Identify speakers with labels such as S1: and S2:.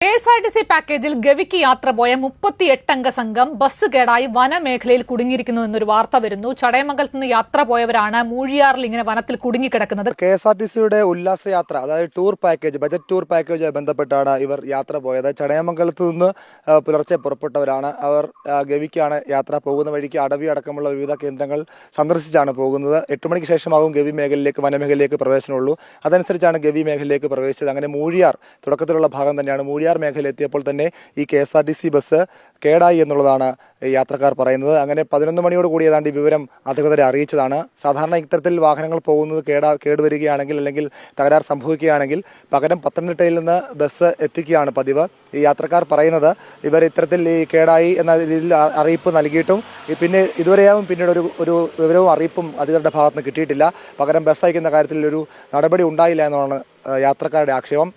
S1: KSRTC പാക്കേജിൽ ഗവിക്ക് യാത്ര പോയ 38 അംഗ സംഘം ബസ് കേടായി വനമേഖലയിൽ കുടുങ്ങിയിരിക്കുന്നു എന്നൊരു വാർത്ത വരുന്നു. ചടയമംഗലത്ത് നിന്ന് യാത്ര പോയവരാണ് മൂഴിയാറിൽ ഇങ്ങനെ വനത്തിൽ കുടുങ്ങിക്കിടക്കുന്നത്.
S2: KSRTCയുടെ ഉല്ലാസയാത്ര, അതായത് ടൂർ പാക്കേജ്, ബജറ്റ് ടൂർ പാക്കേജുമായി ബന്ധപ്പെട്ടാണ് ഇവർ യാത്ര പോയത്. ചടയമംഗലത്ത് നിന്ന് പുലർച്ചെ പുറപ്പെട്ടവരാണ്. അവർ ഗവിക്കാണ് യാത്ര. പോകുന്ന വഴിക്ക് അടവി അടക്കമുള്ള വിവിധ കേന്ദ്രങ്ങൾ സന്ദർശിച്ചാണ് പോകുന്നത്. 8 മണിക്ക് ശേഷമാകും ഗവി മേഖലയിലേക്ക്, വനമേഖലയിലേക്ക് പ്രവേശനമുള്ളൂ. അതനുസരിച്ചാണ് ഗവി മേഖലയിലേക്ക് പ്രവേശിച്ചത്. അങ്ങനെ മൂഴിയാർ തുടക്കത്തിലുള്ള ഭാഗം തന്നെയാണ്. മൂഴിയാർ മേഖല എത്തിയപ്പോൾ തന്നെ ഈ KSRTC ബസ് കേടായി എന്നുള്ളതാണ് യാത്രക്കാർ പറയുന്നത്. അങ്ങനെ 11 മണിയോട് കൂടി ഏതാണ്ട് ഈ വിവരം അധികൃതരെ അറിയിച്ചതാണ്. സാധാരണ ഇത്തരത്തിൽ വാഹനങ്ങൾ പോകുന്നത് കേടുവരികയാണെങ്കിൽ അല്ലെങ്കിൽ തകരാർ സംഭവിക്കുകയാണെങ്കിൽ പകരം പത്തനംതിട്ടയിൽ നിന്ന് ബസ് എത്തിക്കുകയാണ് പതിവ്. ഈ യാത്രക്കാർ പറയുന്നത് ഇവർ ഇത്തരത്തിൽ ഈ കേടായി എന്ന രീതിയിൽ അറിയിപ്പ് നൽകിയിട്ടും പിന്നെ ഇതുവരെയാവും പിന്നീട് ഒരു വിവരവും അറിയിപ്പും അധികൃതരുടെ ഭാഗത്ത് നിന്ന് കിട്ടിയിട്ടില്ല. പകരം ബസ് അയക്കുന്ന കാര്യത്തിൽ ഒരു നടപടി ഉണ്ടായില്ല എന്നാണ് യാത്രക്കാരുടെ ആക്ഷേപം.